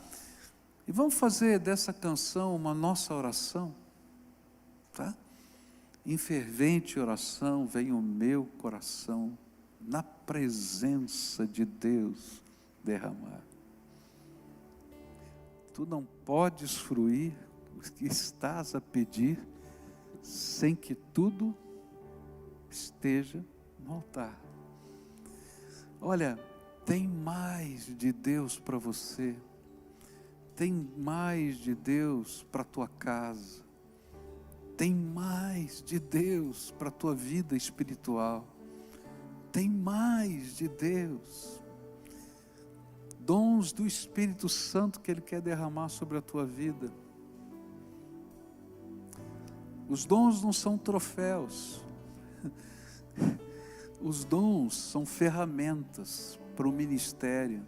E vamos fazer dessa canção uma nossa oração, tá? Em fervente oração vem o meu coração, na presença de Deus derramar. Tu não podes fruir o que estás a pedir, sem que tudo esteja no altar. Olha, tem mais de Deus para você, tem mais de Deus para a tua casa, tem mais de Deus para a tua vida espiritual, tem mais de Deus, dons do Espírito Santo que Ele quer derramar sobre a tua vida. Os dons não são troféus, os dons são ferramentas para o ministério.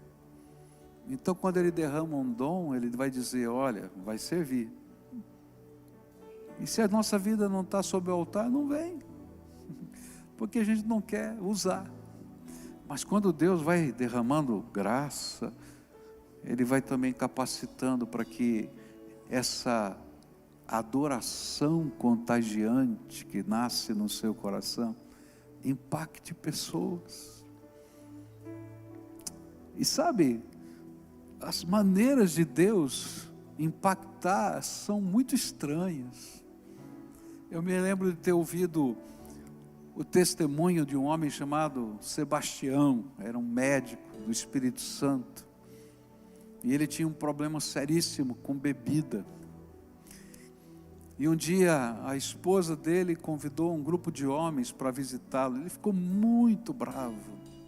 Então quando Ele derrama um dom, Ele vai dizer, olha, vai servir. E se a nossa vida não está sob o altar, não vem, porque a gente não quer usar. Mas quando Deus vai derramando graça, Ele vai também capacitando para que essa adoração contagiante que nasce no seu coração impacte pessoas. E sabe, as maneiras de Deus impactar são muito estranhas. Eu me lembro de ter ouvido o testemunho de um homem chamado Sebastião, era um médico do Espírito Santo, e ele tinha um problema seríssimo com bebida. E um dia a esposa dele convidou um grupo de homens para visitá-lo. Ele ficou muito bravo,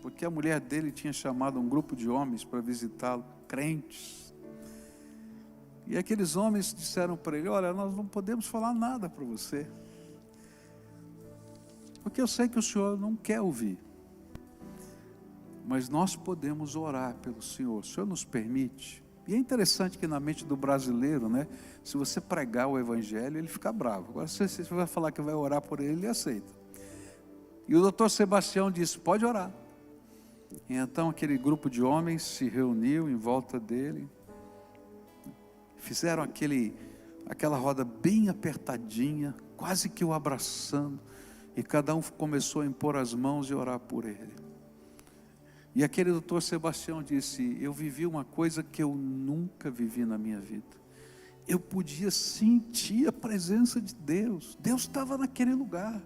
porque a mulher dele tinha chamado um grupo de homens para visitá-lo, crentes. E aqueles homens disseram para ele, olha, nós não podemos falar nada para você, porque eu sei que o senhor não quer ouvir. mas nós podemos orar pelo Senhor. O Senhor nos permite? E é interessante que na mente do brasileiro, né, se você pregar o Evangelho, ele fica bravo. Agora, se você vai falar que vai orar por ele, ele aceita. E o doutor Sebastião disse, pode orar. E então aquele grupo de homens se reuniu em volta dele, fizeram aquela roda bem apertadinha, quase que o abraçando, e cada um começou a impor as mãos e orar por ele. E aquele doutor Sebastião disse, eu vivi uma coisa que eu nunca vivi na minha vida. Eu podia sentir a presença de Deus. Deus estava naquele lugar.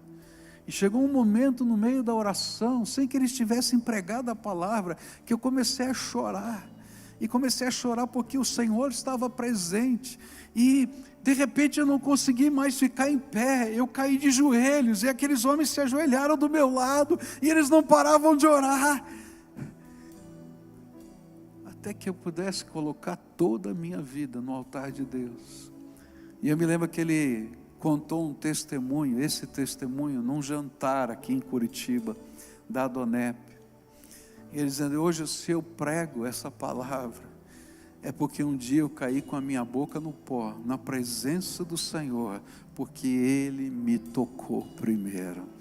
E chegou um momento no meio da oração, sem que eles tivessem pregado a palavra, que eu comecei a chorar. E comecei a chorar porque o Senhor estava presente. E de repente eu não consegui mais ficar em pé. Eu caí de joelhos e aqueles homens se ajoelharam do meu lado. E eles não paravam de orar. Até que eu pudesse colocar toda a minha vida no altar de Deus. E eu me lembro que ele contou um testemunho, esse testemunho, num jantar aqui em Curitiba, da Adonep. Ele dizendo, hoje se eu prego essa palavra, é porque um dia eu caí com a minha boca no pó, na presença do Senhor, porque Ele me tocou primeiro.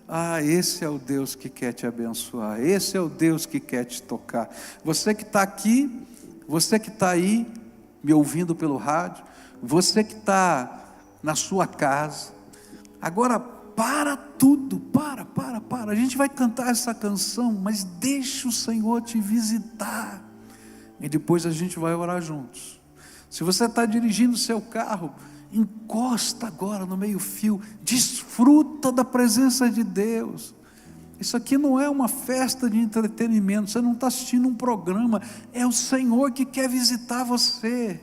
Ah, esse é o Deus que quer te abençoar, esse é o Deus que quer te tocar. Você que está aqui, você que está aí, me ouvindo pelo rádio, você que está na sua casa, agora para tudo, para, a gente vai cantar essa canção, mas deixa o Senhor te visitar, e depois a gente vai orar juntos. Se você está dirigindo o seu carro, encosta agora no meio-fio, desfruta da presença de Deus. Isso aqui não é uma festa de entretenimento, você não está assistindo um programa, é o Senhor que quer visitar você.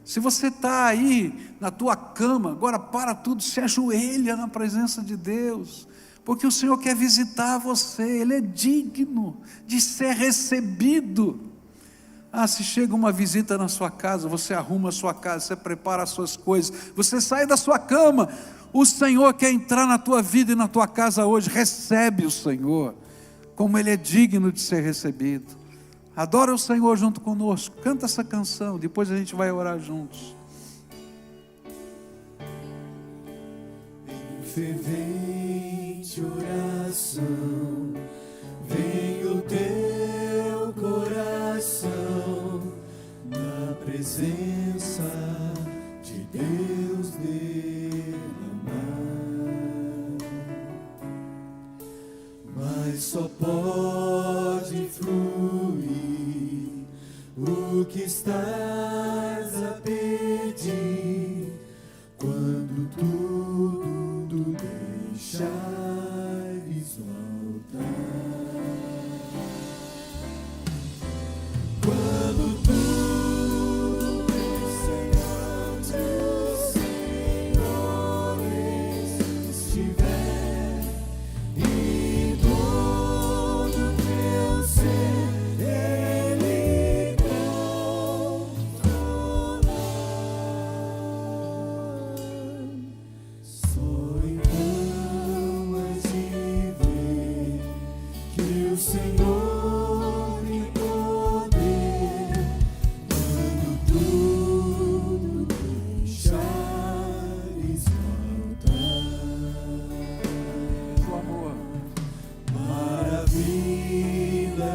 Se você está aí na tua cama, agora para tudo, se ajoelha na presença de Deus, porque o Senhor quer visitar você, Ele é digno de ser recebido. Ah, se chega uma visita na sua casa, você arruma a sua casa, você prepara as suas coisas, você sai da sua cama, o Senhor quer entrar na tua vida e na tua casa hoje. Recebe o Senhor, como Ele é digno de ser recebido. Adora o Senhor junto conosco, canta essa canção, depois a gente vai orar juntos. Em fervente oração, vem o teu coração, na presença de Deus derramar, mas só pode fluir o que estás a pedir, quando tudo deixares no altar. Quando tudo ante os Senhores estiver, e todo teu ser Ele controlar, só então hás de ver que o Senhor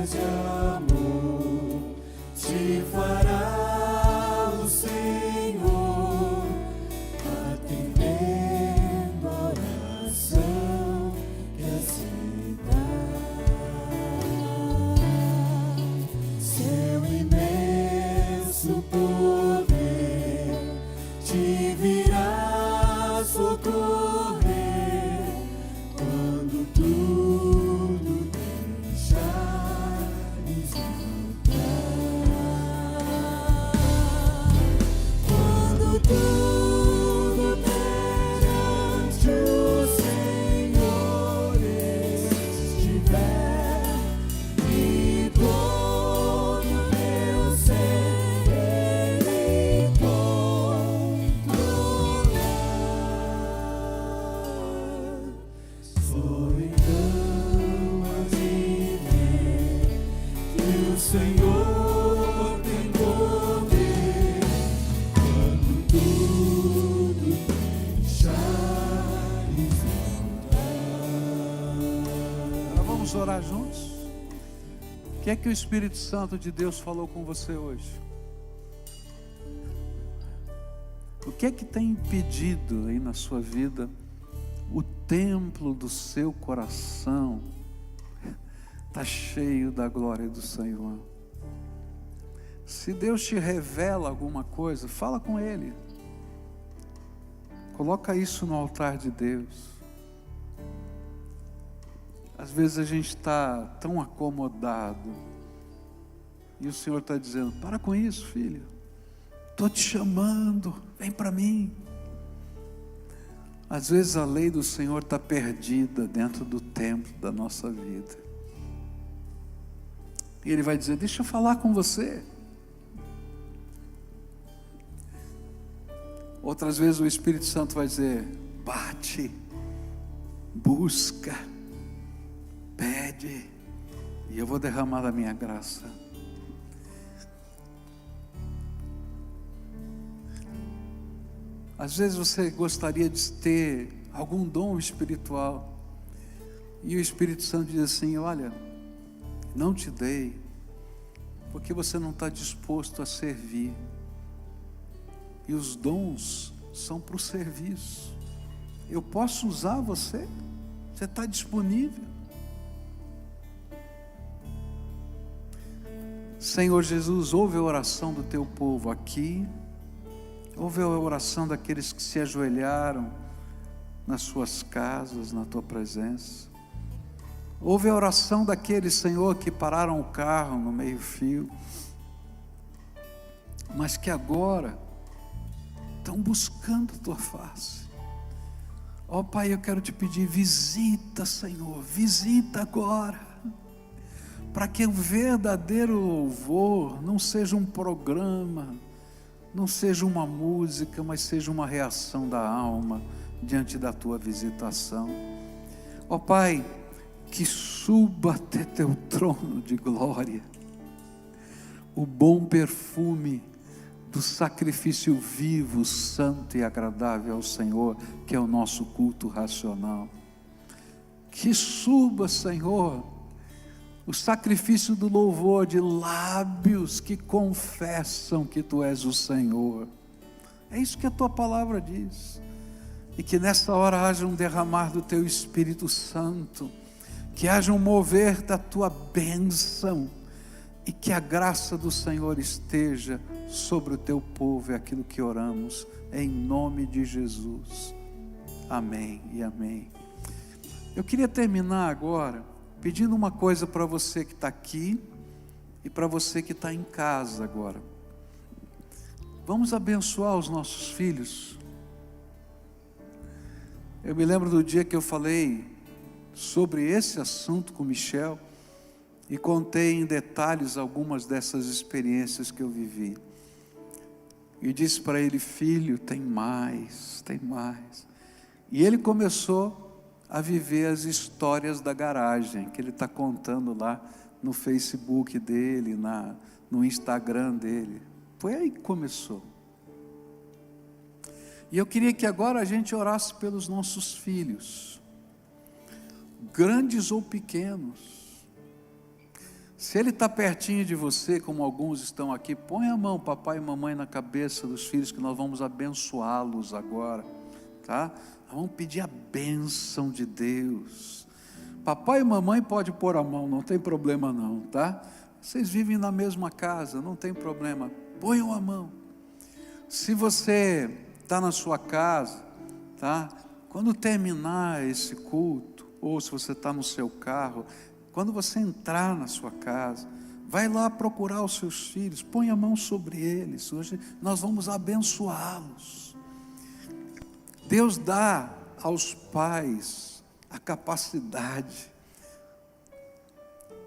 de amor te fará o Senhor, atendendo a oração que aceita. Seu imenso poder te virá socorrer, quando tudo deixar. Quando tudo perante os Senhores estiver, e todo teu ser Ele controlar, orar juntos? O que é que o Espírito Santo de Deus falou com você hoje? O que é que tem impedido aí na sua vida o templo do seu coração está cheio da glória do Senhor? Se Deus te revela alguma coisa, fala com Ele. Coloca isso no altar de Deus. Às vezes a gente está tão acomodado e o Senhor está dizendo: para com isso, filho. Estou te chamando, vem para mim. Às vezes a lei do Senhor está perdida dentro do templo da nossa vida. E Ele vai dizer: deixa eu falar com você. Outras vezes o Espírito Santo vai dizer: bate, busca, pede, e eu vou derramar da minha graça. Às vezes você gostaria de ter algum dom espiritual, e o Espírito Santo diz assim: olha, não te dei, porque você não está disposto a servir. E os dons são para o serviço. Eu posso usar você? Você está disponível? Senhor Jesus, ouve a oração do teu povo aqui. Ouve a oração daqueles que se ajoelharam nas suas casas, na tua presença. Ouve a oração daqueles, Senhor, que pararam o carro no meio-fio, mas que agora estão buscando a tua face. Ó Pai, eu quero te pedir, visita, Senhor, visita agora, para que o verdadeiro louvor não seja um programa, não seja uma música, mas seja uma reação da alma diante da tua visitação. Ó Pai, que suba até teu trono de glória o bom perfume do sacrifício vivo, santo e agradável ao Senhor, que é o nosso culto racional. Que suba, Senhor, o sacrifício do louvor de lábios que confessam que Tu és o Senhor. É isso que a Tua palavra diz. E que nessa hora haja um derramar do Teu Espírito Santo, que haja um mover da Tua bênção, e que a graça do Senhor esteja sobre o Teu povo. É aquilo que oramos, em nome de Jesus. Amém e amém. Eu queria terminar agora pedindo uma coisa para você que está aqui e para você que está em casa agora. Vamos abençoar os nossos filhos. Eu me lembro do dia que eu falei sobre esse assunto com Michel e contei em detalhes algumas dessas experiências que eu vivi. E disse para ele: filho, tem mais, tem mais. E ele começou a viver as histórias da garagem, que ele está contando lá no Facebook dele, no Instagram dele. Foi aí que começou. E eu queria que agora a gente orasse pelos nossos filhos, grandes ou pequenos. Se ele está pertinho de você, como alguns estão aqui, põe a mão, papai e mamãe, na cabeça dos filhos, que nós vamos abençoá-los agora, tá? Vamos pedir a bênção de Deus. Papai e mamãe pode pôr a mão, não tem problema não, tá? Vocês vivem na mesma casa, não tem problema, ponham a mão. Se você está na sua casa, tá? Quando terminar esse culto, ou se você está no seu carro, quando você entrar na sua casa, vai lá procurar os seus filhos, põe a mão sobre eles. Hoje nós vamos abençoá-los. Deus dá aos pais a capacidade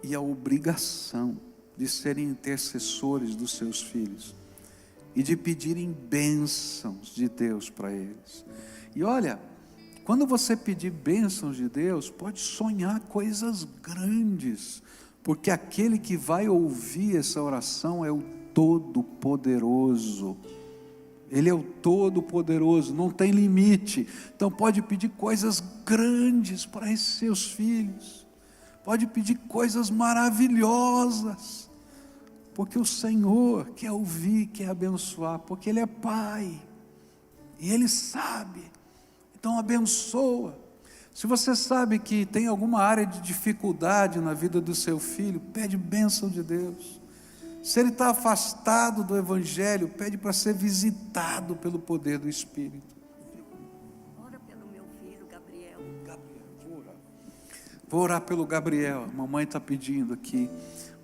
e a obrigação de serem intercessores dos seus filhos e de pedirem bênçãos de Deus para eles. E olha, quando você pedir bênçãos de Deus, pode sonhar coisas grandes, porque aquele que vai ouvir essa oração é o Todo-Poderoso. Ele é o Todo-Poderoso, não tem limite. Então pode pedir coisas grandes para esses seus filhos. pode pedir coisas maravilhosas, porque o Senhor quer ouvir, quer abençoar, porque Ele é Pai, e Ele sabe. Então abençoa. Se você sabe que tem alguma área de dificuldade na vida do seu filho, pede bênção de Deus. Se ele está afastado do Evangelho, pede para ser visitado pelo poder do Espírito. Ora pelo meu filho, Gabriel. Vou orar pelo Gabriel, a mamãe está pedindo aqui.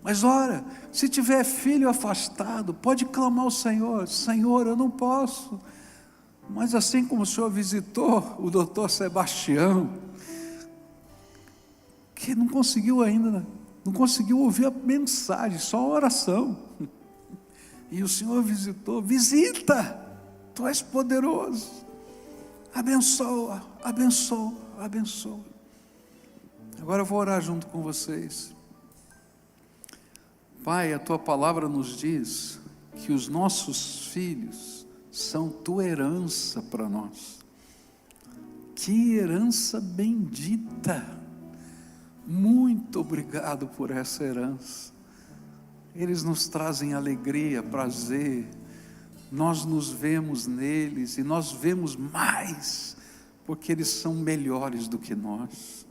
Mas ora, se tiver filho afastado, pode clamar ao Senhor: Senhor, eu não posso. Mas assim como o Senhor visitou o doutor Sebastião, que não conseguiu ainda, não conseguiu ouvir a mensagem, só a oração. E o Senhor visitou, visita, Tu és poderoso. Abençoa, abençoa, abençoa. Agora eu vou orar junto com vocês. Pai, a Tua palavra nos diz que os nossos filhos são Tua herança para nós. Que herança bendita! Muito obrigado por essa herança. Eles nos trazem alegria, prazer. Nós nos vemos neles e nós vemos mais, porque eles são melhores do que nós.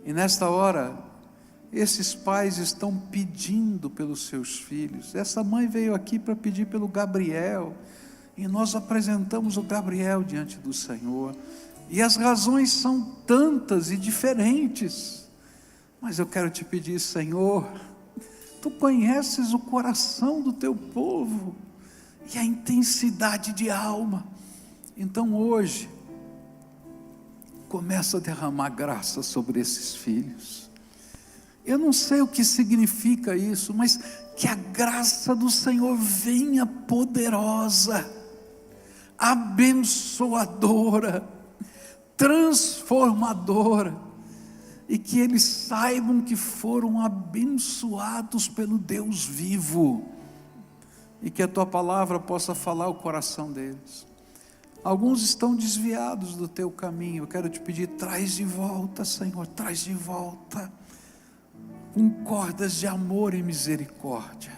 E nesta hora, esses pais estão pedindo pelos seus filhos. Essa mãe veio aqui para pedir pelo Gabriel, e nós apresentamos o Gabriel diante do Senhor. E as razões são tantas e diferentes, mas eu quero te pedir, Senhor, Tu conheces o coração do Teu povo e a intensidade de alma. Então hoje, começa a derramar graça sobre esses filhos. Eu não sei o que significa isso, mas que a graça do Senhor venha poderosa, abençoadora, transformadora, e que eles saibam que foram abençoados pelo Deus vivo, e que a Tua palavra possa falar o coração deles. Alguns estão desviados do Teu caminho. Eu quero te pedir, traz de volta, Senhor, traz de volta, com cordas de amor e misericórdia.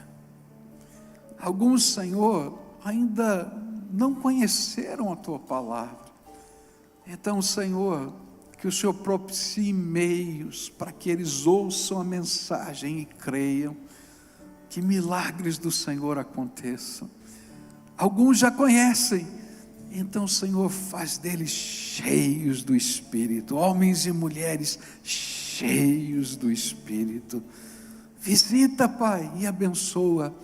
Alguns, Senhor, ainda não conheceram a Tua palavra. Então, Senhor, que o Senhor propicie meios para que eles ouçam a mensagem e creiam, que milagres do Senhor aconteçam. Alguns já conhecem, então, Senhor, faz deles cheios do Espírito, homens e mulheres cheios do Espírito. Visita, Pai, e abençoa,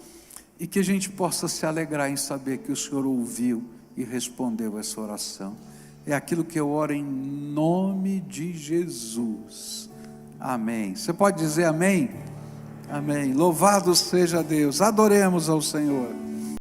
e que a gente possa se alegrar em saber que o Senhor ouviu e respondeu essa oração. É aquilo que eu oro em nome de Jesus. Amém. Você pode dizer amém? Amém. Louvado seja Deus. Adoremos ao Senhor.